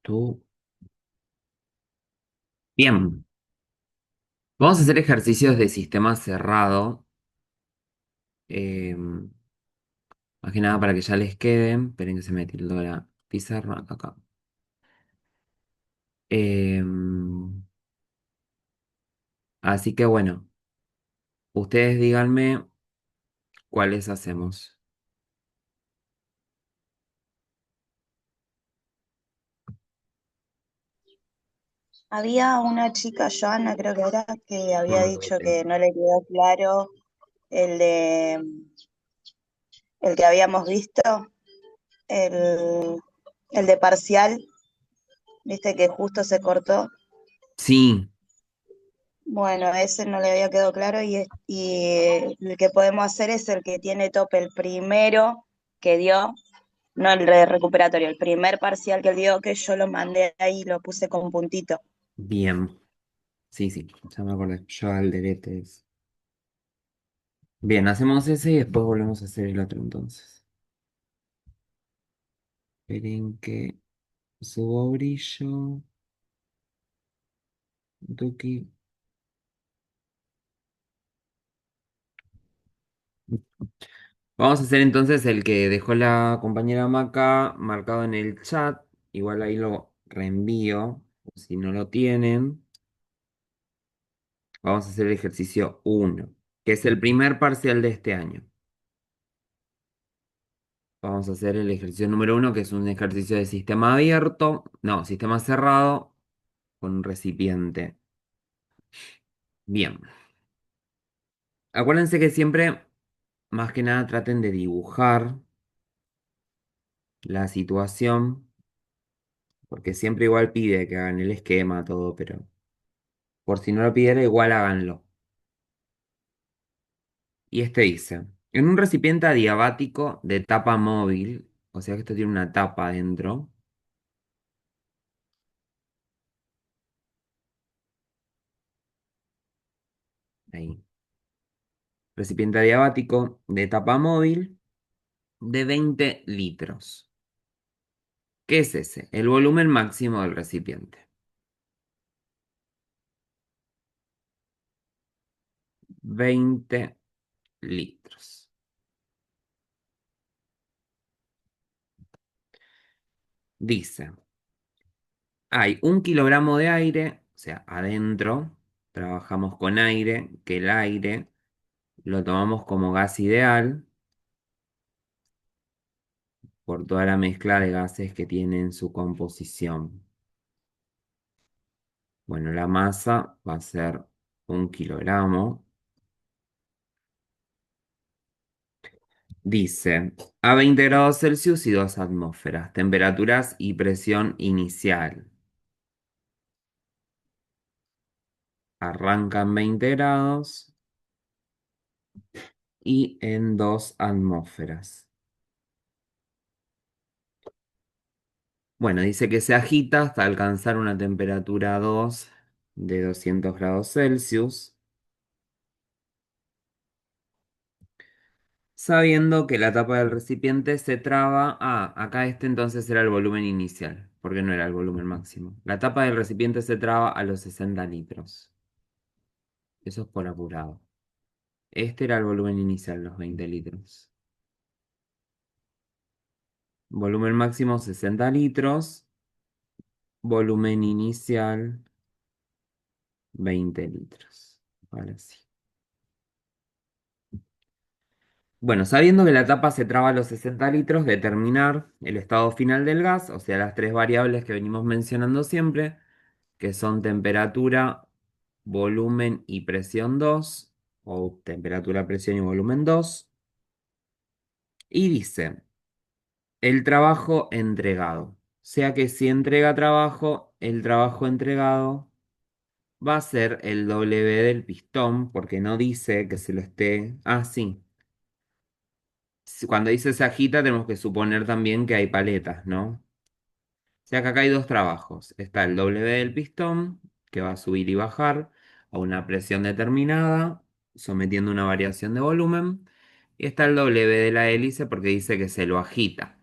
Tú. Bien, vamos a hacer ejercicios de sistema cerrado, más que nada para que ya les queden. Esperen que se me tildó la pizarra acá. Así que bueno, ustedes díganme cuáles hacemos. Había una chica, Joana, creo que era, que había No, dicho que no le quedó claro el de el que habíamos visto, el, el de parcial, viste que justo se cortó. Sí, Bueno, ese no le había quedado claro y el que podemos hacer es el que tiene tope, el primero que dio, no el de recuperatorio, el primer parcial que dio, que yo lo mandé ahí, lo puse con puntito. bien. Sí, sí, ya me acordé. Yo al deretes. Bien, hacemos ese y después volvemos a hacer el otro entonces. Esperen que subo brillo. Tuki. Vamos a hacer entonces el que dejó la compañera Maca marcado en el chat. Igual ahí lo reenvío, si no lo tienen. Vamos a hacer el ejercicio uno, que es el primer parcial de este año. Vamos a hacer el ejercicio número uno, que es un ejercicio de sistema abierto, no, sistema cerrado con un recipiente. Bien, acuérdense que siempre, más que nada, traten de dibujar la situación, porque siempre igual pide que hagan el esquema, todo, pero por si no lo pidiera, igual háganlo. Y este dice, en un recipiente adiabático de tapa móvil, o sea que esto tiene una tapa adentro, ahí, recipiente adiabático de tapa móvil de 20 litros. ¿Qué es ese? El volumen máximo del recipiente. 20 litros. Dice, hay 1 kilogramo de aire, o sea, adentro, trabajamos con aire, que el aire lo tomamos como gas ideal por toda la mezcla de gases que tiene en su composición. Bueno, la masa va a ser 1 kilogramo. Dice, a 20 grados Celsius y 2 atmósferas, temperaturas y presión inicial. Arranca en 20 grados y en 2 atmósferas. Bueno, dice que se agita hasta alcanzar una temperatura 2 de 200 grados Celsius, sabiendo que la tapa del recipiente se traba. Ah, acá este entonces era el volumen inicial, porque no era el volumen máximo. La tapa del recipiente se traba a los 60 litros. Eso es por apurado. Este era el volumen inicial, los 20 litros. Volumen máximo 60 litros. Volumen inicial 20 litros. Ahora sí. Bueno, sabiendo que la tapa se traba a los 60 litros, determinar el estado final del gas, o sea, las tres variables que venimos mencionando siempre, que son temperatura, volumen y presión 2, o temperatura, presión y volumen 2. Y dice, el trabajo entregado. O sea que si entrega trabajo, el trabajo entregado va a ser el W del pistón, porque no dice que se lo esté. Ah, sí. Cuando dice se agita, tenemos que suponer también que hay paletas, ¿no? O sea que acá hay dos trabajos. Está el W del pistón, que va a subir y bajar a una presión determinada, sometiendo una variación de volumen. Y está el W de la hélice porque dice que se lo agita.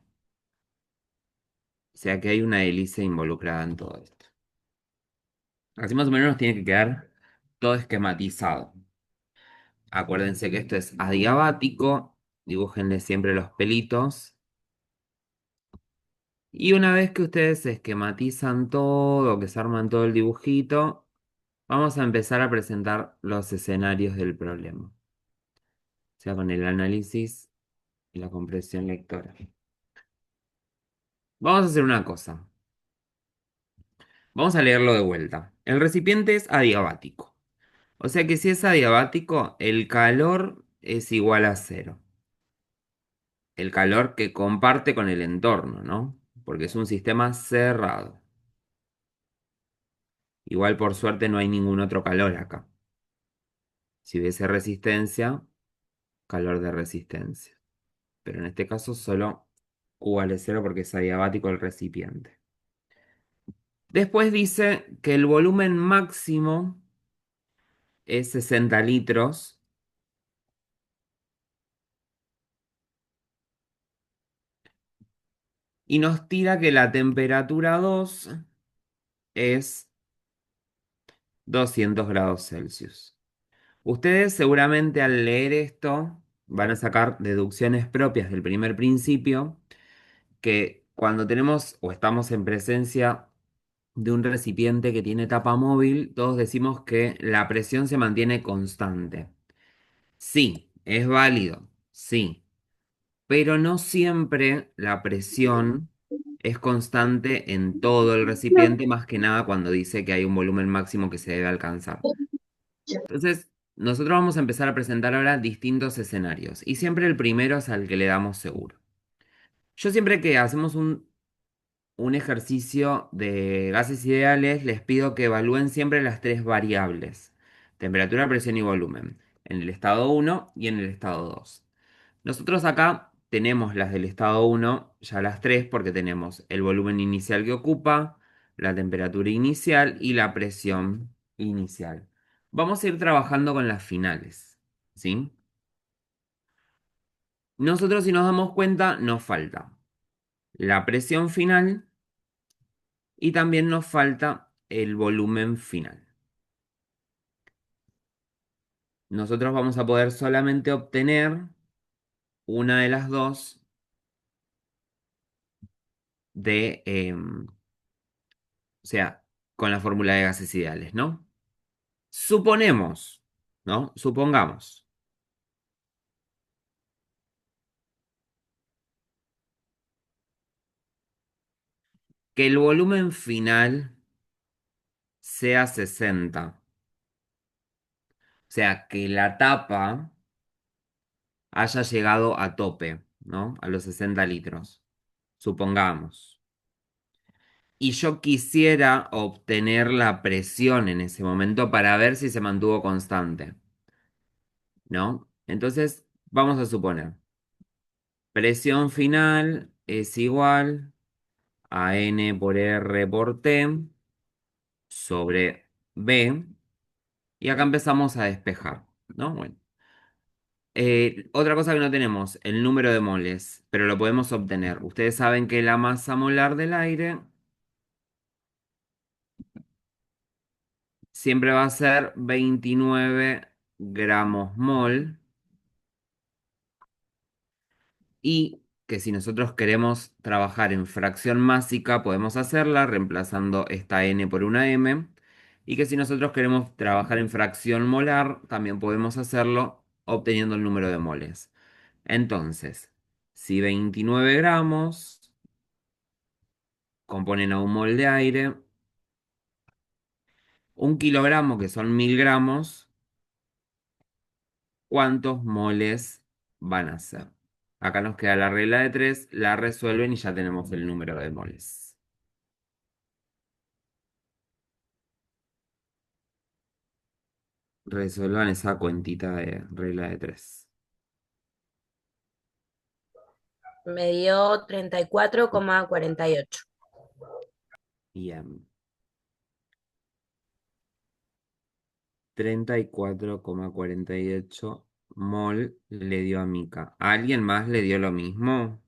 sea que hay una hélice involucrada en todo esto. Así más o menos nos tiene que quedar todo esquematizado. Acuérdense que esto es adiabático, dibújenle siempre los pelitos. Y una vez que ustedes esquematizan todo, que se arman todo el dibujito, vamos a empezar a presentar los escenarios del problema, o sea, con el análisis y la comprensión lectora. Vamos a hacer una cosa. Vamos a leerlo de vuelta. El recipiente es adiabático. O sea que si es adiabático, el calor es igual a cero. El calor que comparte con el entorno, ¿no? Porque es un sistema cerrado. Igual por suerte no hay ningún otro calor acá. Si hubiese resistencia, calor de resistencia. Pero en este caso solo Q vale cero porque es adiabático el recipiente. Después dice que el volumen máximo es 60 litros y nos tira que la temperatura 2 es 200 grados Celsius. Ustedes seguramente al leer esto van a sacar deducciones propias del primer principio, que cuando tenemos o estamos en presencia de un recipiente que tiene tapa móvil, todos decimos que la presión se mantiene constante. Sí, es válido, sí, pero no siempre la presión es constante en todo el recipiente, más que nada cuando dice que hay un volumen máximo que se debe alcanzar. Entonces, nosotros vamos a empezar a presentar ahora distintos escenarios y siempre el primero es al que le damos seguro. Yo siempre que hacemos un ejercicio de gases ideales, les pido que evalúen siempre las tres variables: temperatura, presión y volumen, en el estado uno y en el estado 2. Nosotros acá tenemos las del estado uno, ya las tres, porque tenemos el volumen inicial que ocupa, la temperatura inicial y la presión inicial. Vamos a ir trabajando con las finales, ¿sí? Nosotros, si nos damos cuenta, nos falta la presión final y también nos falta el volumen final. Nosotros vamos a poder solamente obtener una de las dos o sea, con la fórmula de gases ideales, ¿no? Suponemos, ¿no? Supongamos que el volumen final sea 60. O sea, que la tapa haya llegado a tope, ¿no? A los 60 litros. Supongamos. Y yo quisiera obtener la presión en ese momento para ver si se mantuvo constante, ¿no? Entonces, vamos a suponer, presión final es igual a N por R por T sobre B, y acá empezamos a despejar, ¿no? Bueno, otra cosa que no tenemos, el número de moles, pero lo podemos obtener. Ustedes saben que la masa molar del aire siempre va a ser 29 gramos mol, y que si nosotros queremos trabajar en fracción másica podemos hacerla reemplazando esta n por una m, y que si nosotros queremos trabajar en fracción molar también podemos hacerlo obteniendo el número de moles. Entonces, si 29 gramos componen a un mol de aire, un kilogramo, que son 1000 gramos, ¿cuántos moles van a ser? Acá nos queda la regla de 3, la resuelven y ya tenemos el número de moles. Resuelvan esa cuentita de regla de 3. Me dio 34,48. Bien. 34,48 mol le dio a Mika. ¿A alguien más le dio lo mismo?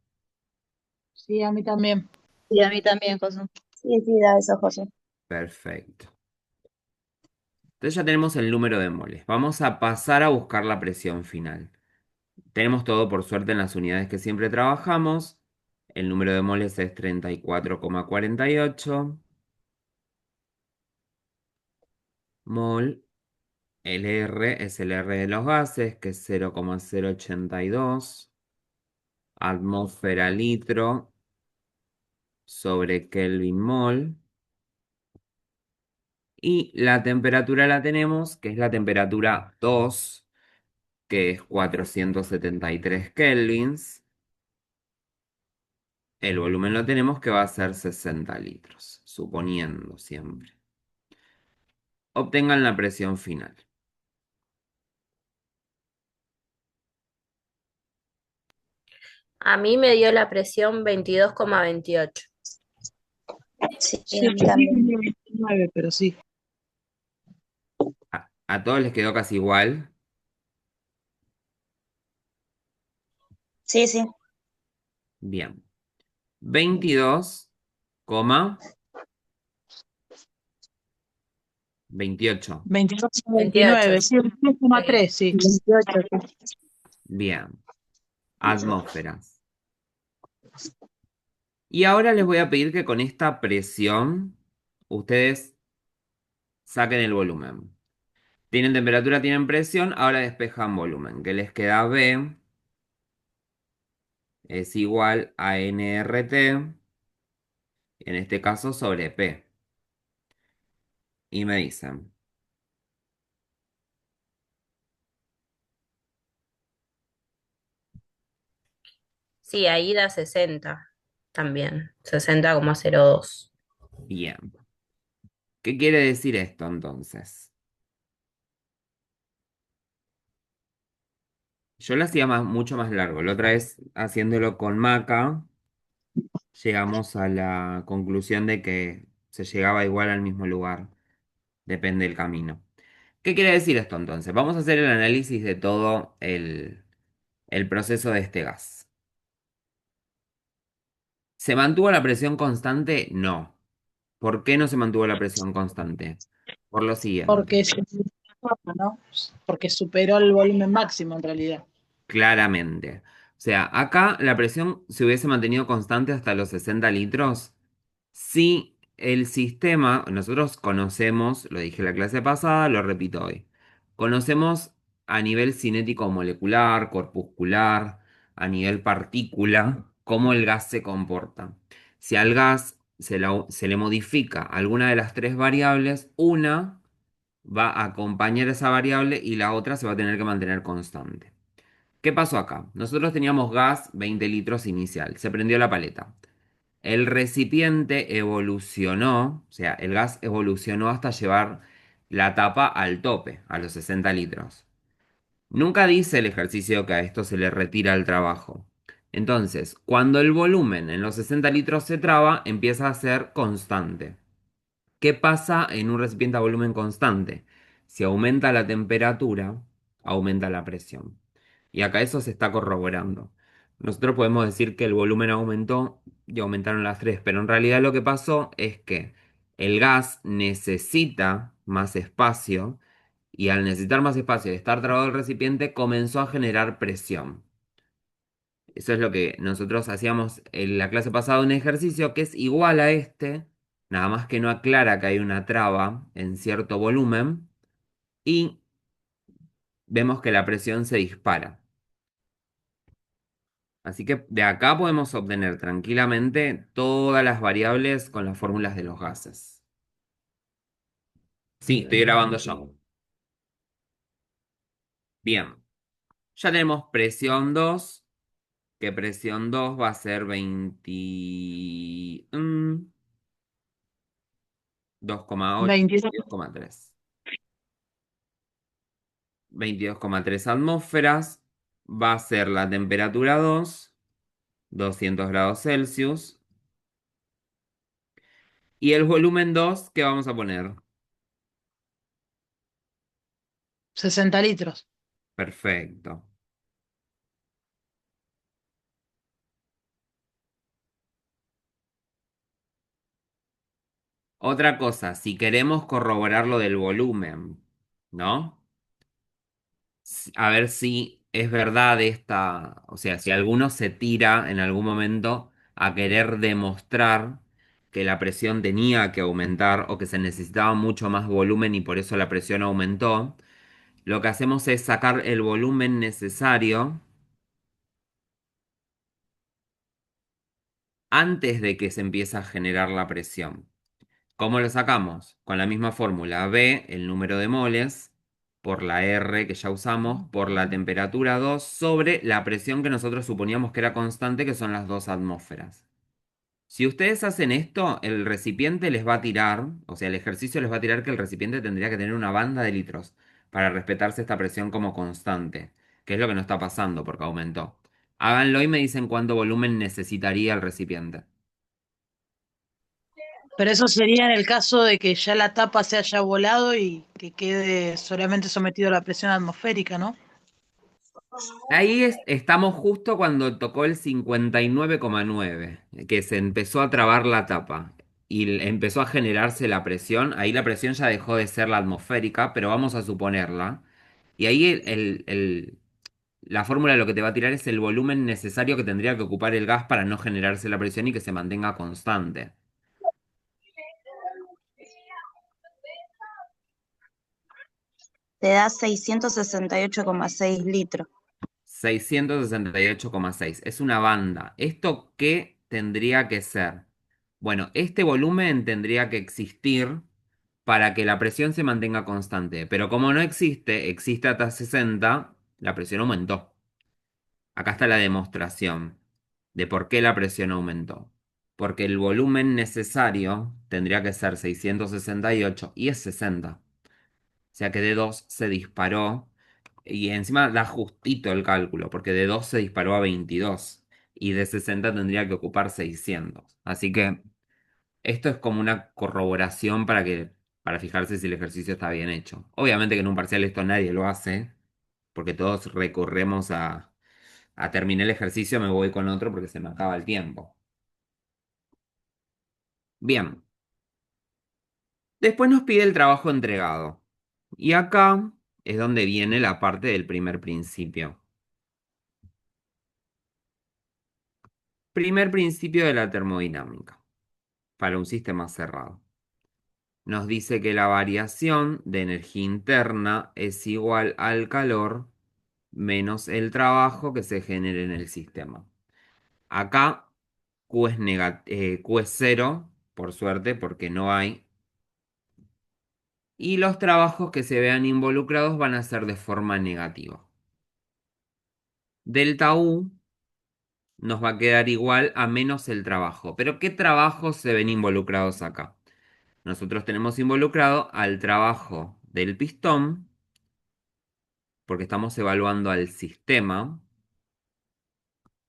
Sí, a mí también. Y a mí también, José. Sí, sí, da eso, José. Perfecto. Entonces ya tenemos el número de moles. Vamos a pasar a buscar la presión final. Tenemos todo por suerte en las unidades que siempre trabajamos. El número de moles es 34,48 mol. El R es el R de los gases, que es 0,082 atmósfera litro sobre Kelvin mol. Y la temperatura la tenemos, que es la temperatura 2, que es 473 kelvins. El volumen lo tenemos que va a ser 60 litros, suponiendo siempre. Obtengan la presión final. A mí me dio la presión 22,28. Sí, Sí, a mí yo sí también. tenía 29, pero sí. A todos les quedó casi igual. Sí, sí. Bien. 22,28. 28, 28. 29, sí, Sí. 3,3, sí. 28, sí. Bien. Atmósferas. Y ahora les voy a pedir que con esta presión ustedes saquen el volumen. Tienen temperatura, tienen presión, ahora despejan volumen. Que les queda B es igual a nRT, en este caso sobre P. Y me dicen, Sí, ahí da 60 también. 60,02. bien. ¿Qué quiere decir esto entonces? Yo lo hacía mucho más largo. La otra vez haciéndolo con Maca, llegamos a la conclusión de que se llegaba igual al mismo lugar. Depende del camino. ¿Qué quiere decir esto entonces? Vamos a hacer el análisis de todo el proceso de este gas. ¿Se mantuvo la presión constante? No. ¿Por qué no se mantuvo la presión constante? Por lo siguiente. Porque, ¿no? Porque superó el volumen máximo en realidad. Claramente. O sea, acá la presión se hubiese mantenido constante hasta los 60 litros si el sistema, nosotros conocemos, lo dije en la clase pasada, lo repito hoy, conocemos a nivel cinético molecular, corpuscular, a nivel partícula, cómo el gas se comporta. Si al gas se le modifica alguna de las tres variables, una va a acompañar esa variable y la otra se va a tener que mantener constante. ¿Qué pasó acá? Nosotros teníamos gas 20 litros inicial, se prendió la paleta. El recipiente evolucionó, o sea, el gas evolucionó hasta llevar la tapa al tope, a los 60 litros. Nunca dice el ejercicio que a esto se le retira el trabajo. Entonces, cuando el volumen en los 60 litros se traba, empieza a ser constante. ¿Qué pasa en un recipiente a volumen constante? Si aumenta la temperatura, aumenta la presión. Y acá eso se está corroborando. Nosotros podemos decir que el volumen aumentó y aumentaron las tres, pero en realidad lo que pasó es que el gas necesita más espacio y al necesitar más espacio y estar trabado el recipiente comenzó a generar presión. Eso es lo que nosotros hacíamos en la clase pasada, un ejercicio que es igual a este, nada más que no aclara que hay una traba en cierto volumen y vemos que la presión se dispara. Así que de acá podemos obtener tranquilamente todas las variables con las fórmulas de los gases. Sí, estoy grabando yo. Bien, ya tenemos presión 2, que presión 2 va a ser 22,8, 22. 22,3. 22,3 atmósferas, va a ser la temperatura 2, 200 grados Celsius, y el volumen 2, ¿qué vamos a poner? 60 litros. Perfecto. Otra cosa, si queremos corroborar lo del volumen, ¿no? A ver si es verdad esta, o sea, si alguno se tira en algún momento a querer demostrar que la presión tenía que aumentar o que se necesitaba mucho más volumen y por eso la presión aumentó, lo que hacemos es sacar el volumen necesario antes de que se empiece a generar la presión. ¿Cómo lo sacamos? Con la misma fórmula. B, el número de moles, por la R que ya usamos, por la temperatura 2 sobre la presión que nosotros suponíamos que era constante, que son las 2 atmósferas. Si ustedes hacen esto, el recipiente les va a tirar, o sea, el ejercicio les va a tirar que el recipiente tendría que tener una banda de litros para respetarse esta presión como constante, que es lo que no está pasando porque aumentó. Háganlo y me dicen cuánto volumen necesitaría el recipiente. Pero eso sería en el caso de que ya la tapa se haya volado y que quede solamente sometido a la presión atmosférica, ¿no? Ahí estamos justo cuando tocó el 59,9, que se empezó a trabar la tapa y empezó a generarse la presión. Ahí la presión ya dejó de ser la atmosférica, pero vamos a suponerla. Y ahí la fórmula lo que te va a tirar es el volumen necesario que tendría que ocupar el gas para no generarse la presión y que se mantenga constante. Te da 668,6 litros. 668,6. Es una banda. ¿Esto qué tendría que ser? Bueno, este volumen tendría que existir para que la presión se mantenga constante. Pero como no existe, existe hasta 60, la presión aumentó. Acá está la demostración de por qué la presión aumentó. Porque el volumen necesario tendría que ser 668 y es 60. O sea que de 2 se disparó y encima da justito el cálculo, porque de 2 se disparó a 22 y de 60 tendría que ocupar 600. Así que esto es como una corroboración para fijarse si el ejercicio está bien hecho. Obviamente que en un parcial esto nadie lo hace, porque todos recurremos a terminar el ejercicio, me voy con otro porque se me acaba el tiempo. Bien, después nos pide el trabajo entregado. Y acá es donde viene la parte del primer principio. Primer principio de la termodinámica para un sistema cerrado. Nos dice que la variación de energía interna es igual al calor menos el trabajo que se genere en el sistema. Acá Q es cero, por suerte, porque no hay. Y los trabajos que se vean involucrados van a ser de forma negativa. Delta U nos va a quedar igual a menos el trabajo. Pero ¿qué trabajos se ven involucrados acá? Nosotros tenemos involucrado al trabajo del pistón, porque estamos evaluando al sistema,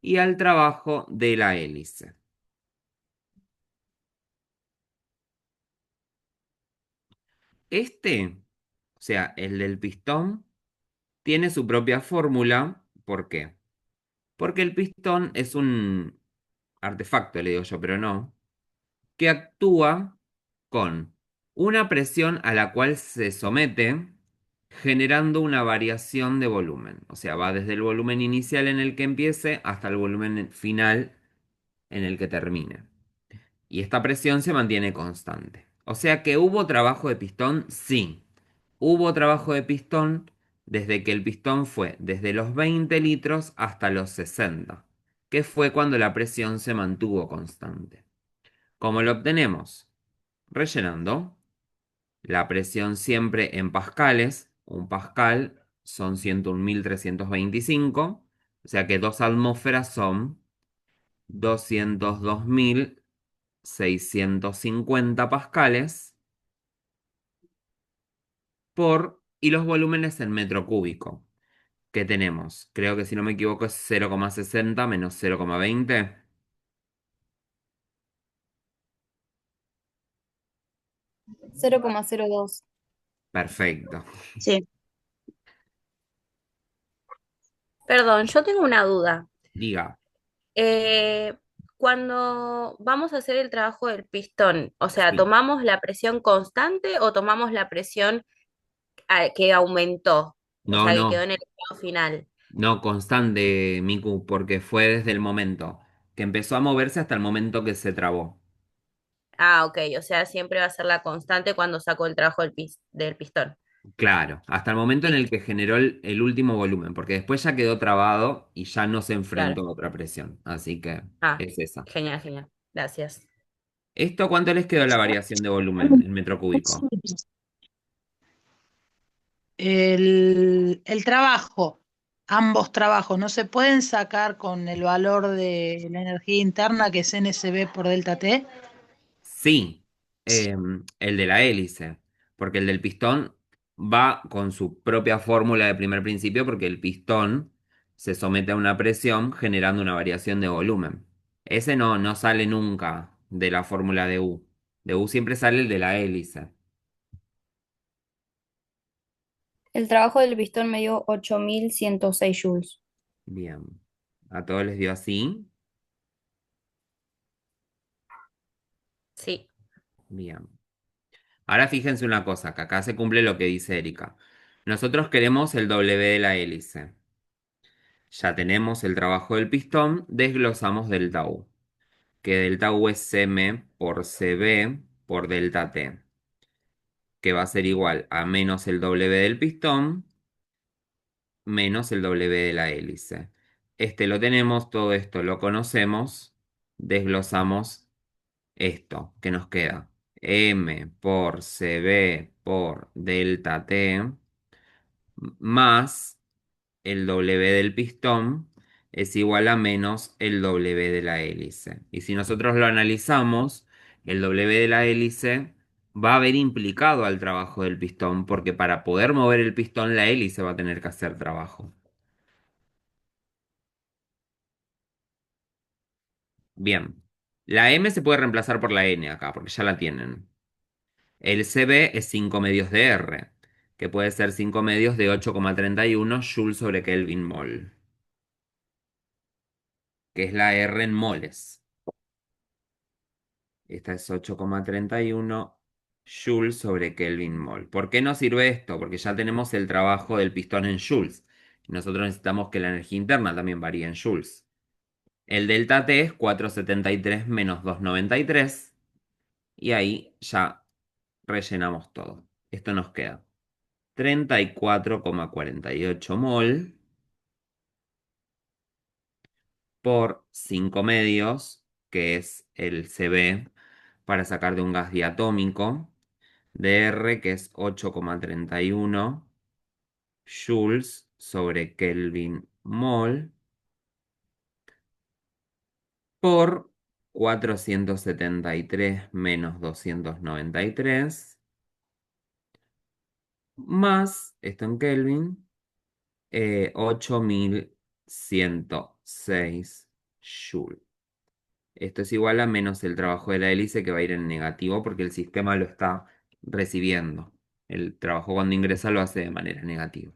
y al trabajo de la hélice. Este, o sea, el del pistón, tiene su propia fórmula. ¿Por qué? Porque el pistón es un artefacto, le digo yo, pero no, que actúa con una presión a la cual se somete generando una variación de volumen. O sea, va desde el volumen inicial en el que empiece hasta el volumen final en el que termine. Y esta presión se mantiene constante. O sea que hubo trabajo de pistón, sí. Hubo trabajo de pistón desde que el pistón fue desde los 20 litros hasta los 60, que fue cuando la presión se mantuvo constante. ¿Cómo lo obtenemos? Rellenando la presión siempre en pascales. Un pascal son 101.325. O sea que 2 atmósferas son 202.650 pascales y los volúmenes en metro cúbico. ¿Qué tenemos? Creo que si no me equivoco es 0,60 menos 0,20. 0,02. Perfecto. Sí, Perdón, yo tengo una duda. Diga. Eh, cuando vamos a hacer el trabajo del pistón, o sea, Sí. ¿tomamos la presión constante o tomamos la presión que aumentó? O No, sea, que quedó no, en el estado final. no constante, Miku, porque fue desde el momento que empezó a moverse hasta el momento que se trabó. Ah, ok, o sea, siempre va a ser la constante cuando saco el trabajo del pistón. Claro, hasta el momento en el Listo, que generó el último volumen, porque después ya quedó trabado y ya no se claro. enfrentó a otra presión. Así que Ah, es esa. genial, genial. Gracias. ¿Esto cuánto les quedó la variación de volumen en metro cúbico? El trabajo, ambos trabajos, no se pueden sacar con el valor de la energía interna que es NSB por delta T. Sí, el de la hélice, porque el del pistón va con su propia fórmula de primer principio, porque el pistón se somete a una presión generando una variación de volumen. Ese no sale nunca de la fórmula de U. De U siempre sale el de la hélice. El trabajo del pistón me dio 8.106 joules. Bien. A todos les dio así. Sí. Bien. Ahora fíjense una cosa, que acá se cumple lo que dice Erika. Nosotros queremos el W de la hélice. Ya tenemos el trabajo del pistón, desglosamos delta U, que delta U es M por CB por delta T, que va a ser igual a menos el W del pistón menos el W de la hélice. Este lo tenemos, todo esto lo conocemos, desglosamos esto que nos queda. M por CB por delta T más el W del pistón es igual a menos el W de la hélice. Y si nosotros lo analizamos, el W de la hélice va a haber implicado al trabajo del pistón, porque para poder mover el pistón, la hélice va a tener que hacer trabajo. Bien, la M se puede reemplazar por la N acá, porque ya la tienen. El CB es 5 medios de R, que puede ser 5 medios de 8,31 Joule sobre Kelvin mol, que es la R en moles. Esta es 8,31 joules sobre Kelvin mol. ¿Por qué nos sirve esto? Porque ya tenemos el trabajo del pistón en joules. Nosotros necesitamos que la energía interna también varíe en joules. El delta T es 473 menos 293. Y ahí ya rellenamos todo. Esto nos queda 34,48 mol por 5 medios, que es el CB, para sacar de un gas diatómico, de R, que es 8,31 joules sobre Kelvin mol, por 473 menos 293, más, esto en Kelvin, 8106 joules. Esto es igual a menos el trabajo de la hélice, que va a ir en negativo porque el sistema lo está recibiendo. El trabajo cuando ingresa lo hace de manera negativa.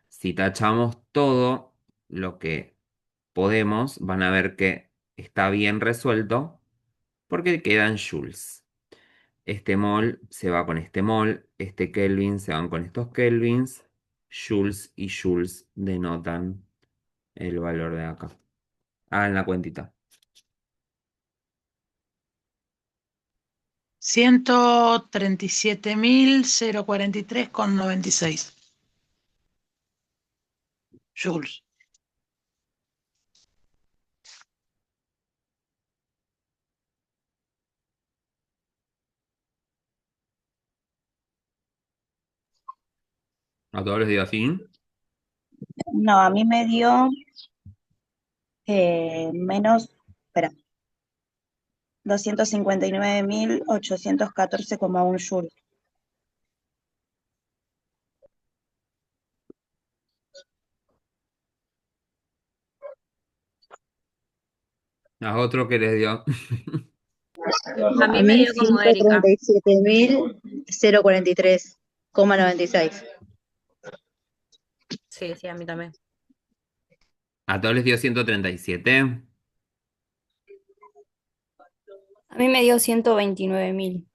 Si tachamos todo lo que podemos, van a ver que está bien resuelto porque quedan joules. Este mol se va con este mol, este Kelvin se van con estos Kelvins, joules y joules denotan el valor de acá. Hagan la cuentita. 137.043,96 joules. A todos les digo así. No, a mí me dio menos, espera, 259.814,1 joules. A otro que les dio. A A mí me mí dio como Erika. 137.043,96. Sí, sí, a mí también. A todos les dio 137. A mí me dio 129.000.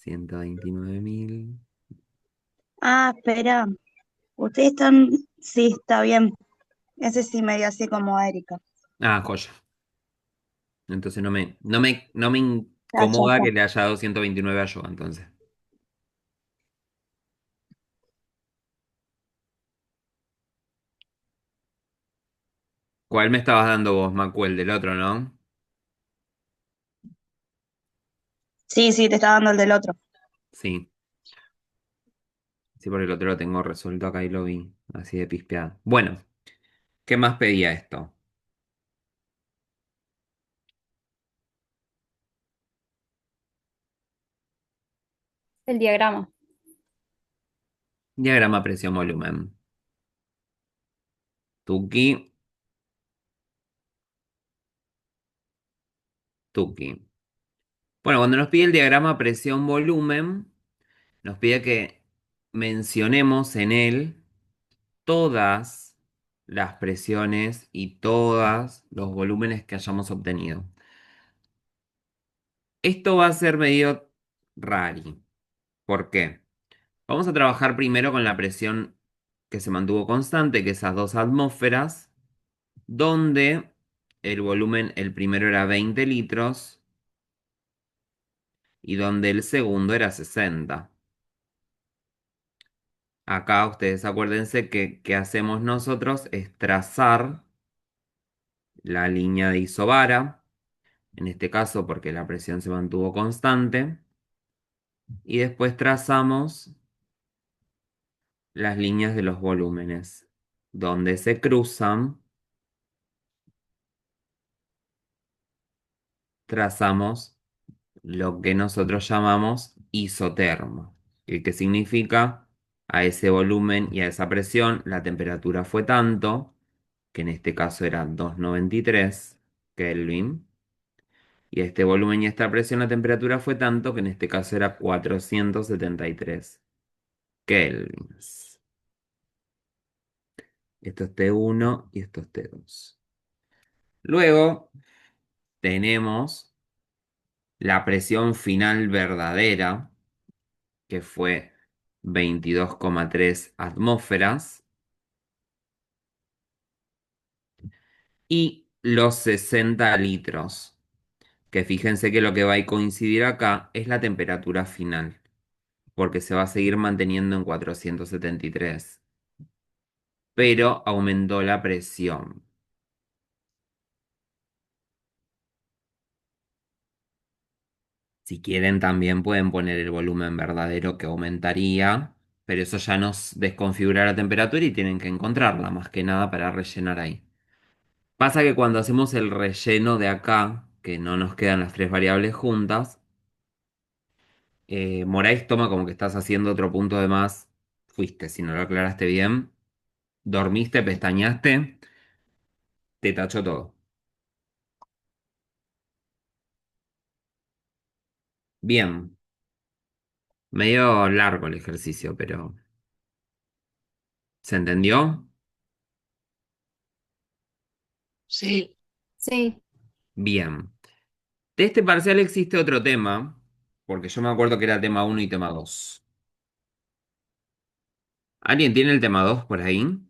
129.000. Ah, espera. Ustedes están. Sí, está bien. Ese sí me dio así como a Erika. Ah, joya. Entonces no me Ah, ya incomoda está. que le haya dado 129 a yo, entonces. ¿Cuál me estabas dando vos, Macu? El del otro, ¿no? Sí, sí, te está dando el del otro. Sí. Sí, porque el otro lo tengo resuelto acá y lo vi. Así de pispeado. Bueno, ¿qué más pedía esto? El diagrama. Diagrama presión-volumen. Tuki, tuki. Bueno, cuando nos pide el diagrama presión-volumen, nos pide que mencionemos en él todas las presiones y todos los volúmenes que hayamos obtenido. Esto va a ser medio rari. ¿Por qué? Vamos a trabajar primero con la presión que se mantuvo constante, que esas 2 atmósferas, donde el volumen, el primero era 20 litros y donde el segundo era 60. Acá ustedes acuérdense que hacemos nosotros es trazar la línea de isobara, en este caso porque la presión se mantuvo constante, y después trazamos las líneas de los volúmenes, donde se cruzan, trazamos lo que nosotros llamamos isotermo, que significa a ese volumen y a esa presión la temperatura fue tanto, que en este caso era 293 Kelvin, y a este volumen y a esta presión la temperatura fue tanto, que en este caso era 473 kelvins. Esto es T1 y esto es T2. Luego tenemos la presión final verdadera, que fue 22,3 atmósferas, y los 60 litros, que fíjense que lo que va a coincidir acá es la temperatura final, porque se va a seguir manteniendo en 473, pero aumentó la presión. Si quieren también pueden poner el volumen verdadero que aumentaría, pero eso ya nos desconfigura la temperatura y tienen que encontrarla más que nada para rellenar ahí. Pasa que cuando hacemos el relleno de acá, que no nos quedan las tres variables juntas, Moraes toma como que estás haciendo otro punto de más. Fuiste, si no lo aclaraste bien, dormiste, pestañaste, te tachó todo. Bien, medio largo el ejercicio, pero ¿se entendió? Sí. Sí. Bien. De este parcial existe otro tema, porque yo me acuerdo que era tema uno y tema 2. ¿Alguien tiene el tema 2 por ahí?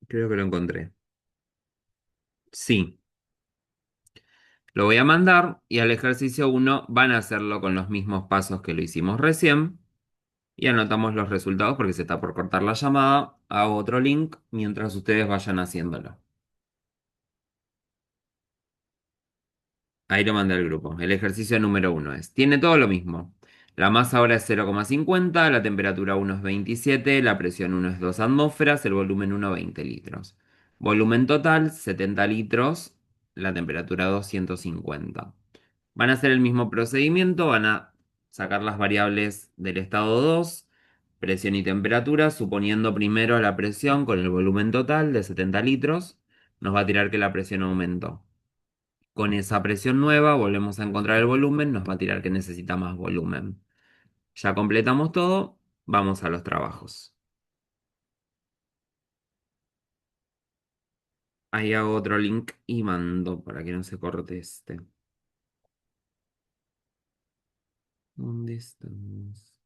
Creo que lo encontré. Sí, lo voy a mandar y al ejercicio uno van a hacerlo con los mismos pasos que lo hicimos recién y anotamos los resultados porque se está por cortar la llamada. Hago otro link mientras ustedes vayan haciéndolo. Ahí lo mandé al grupo. El ejercicio número uno tiene todo lo mismo. La masa ahora es 0,50, la temperatura 1 es 27, la presión 1 es 2 atmósferas, el volumen 1 20 litros. Volumen total 70 litros, la temperatura 250. Van a hacer el mismo procedimiento, van a sacar las variables del estado 2, presión y temperatura, suponiendo primero la presión con el volumen total de 70 litros, nos va a tirar que la presión aumentó. con esa presión nueva volvemos a encontrar el volumen, nos va a tirar que necesita más volumen. Ya completamos todo, vamos a los trabajos. Ahí hago otro link y mando para que no se corte este. ¿Dónde estamos?